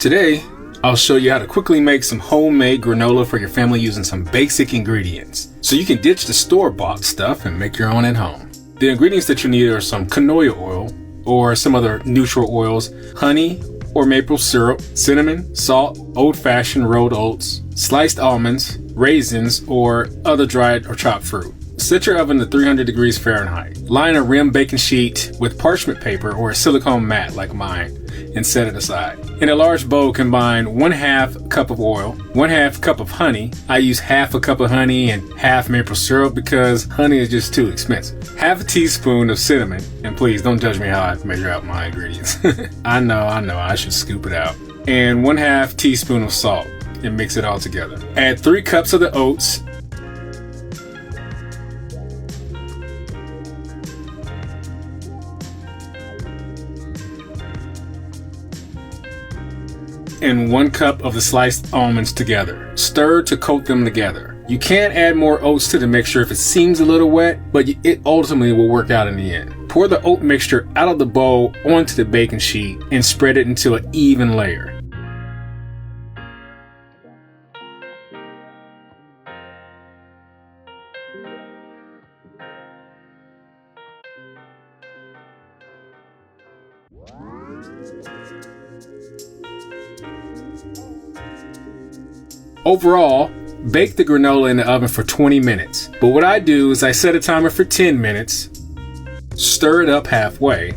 Today, I'll show you how to quickly make some homemade granola for your family using some basic ingredients. So you can ditch the store-bought stuff and make your own at home. The ingredients that you need are some canola oil or some other neutral oils, honey or maple syrup, cinnamon, salt, old-fashioned rolled oats, sliced almonds, raisins, or other dried or chopped fruit. Set your oven to 300 degrees Fahrenheit. Line a rim baking sheet with parchment paper or a silicone mat like mine and set it aside. In a large bowl, combine 1/2 cup of oil, 1/2 cup of honey. I use 1/2 cup of honey and 1/2 maple syrup because honey is just too expensive. 1/2 teaspoon of cinnamon, and please don't judge me how I measure out my ingredients. I know, I should scoop it out. And 1/2 teaspoon of salt and mix it all together. Add 3 cups of the oats, and 1 cup of the sliced almonds together. Stir to coat them together. You can add more oats to the mixture if it seems a little wet, but it ultimately will work out in the end. Pour the oat mixture out of the bowl onto the baking sheet and spread it into an even layer. Overall, bake the granola in the oven for 20 minutes. But what I do is I set a timer for 10 minutes, stir it up halfway,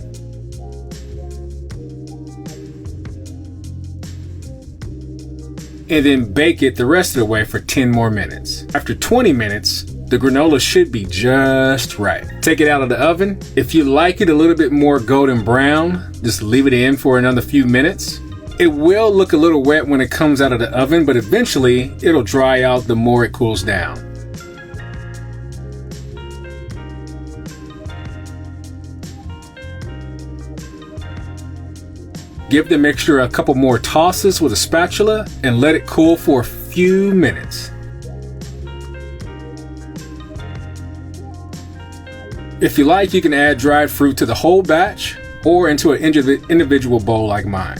and then bake it the rest of the way for 10 more minutes. After 20 minutes, the granola should be just right. Take it out of the oven. If you like it a little bit more golden brown, just leave it in for another few minutes. It will look a little wet when it comes out of the oven, but eventually it'll dry out the more it cools down. Give the mixture a couple more tosses with a spatula and let it cool for a few minutes. If you like, you can add dried fruit to the whole batch or into an individual bowl like mine.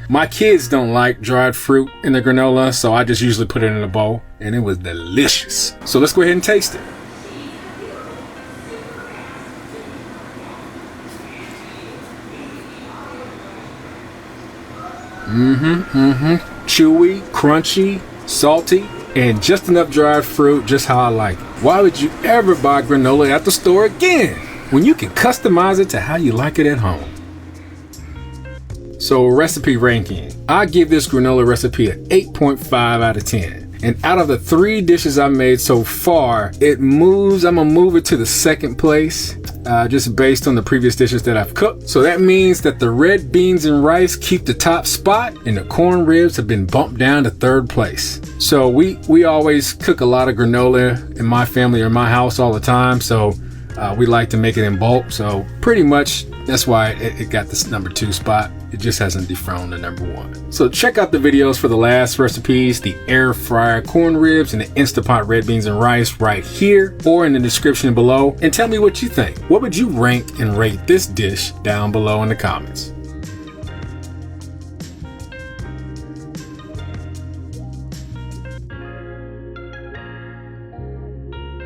My kids don't like dried fruit in the granola, so I just usually put it in a bowl, and it was delicious. So let's go ahead and taste it. Chewy, crunchy, salty, and just enough dried fruit, just how I like it. Why would you ever buy granola at the store again when you can customize it to how you like it at home? So recipe ranking. I give this granola recipe an 8.5 out of 10. And out of the 3 dishes I made so far, I'm gonna move it to the second place, just based on the previous dishes that I've cooked. So that means that the red beans and rice keep the top spot and the corn ribs have been bumped down to 3rd place. So we always cook a lot of granola in my family or my house all the time. So we like to make it in bulk. So pretty much that's why it got this number 2 spot. It just hasn't dethroned the number 1. So check out the videos for the last recipes, the air fryer corn ribs and the Instapot red beans and rice right here or in the description below, and tell me what you think. What would you rank and rate this dish down below in the comments?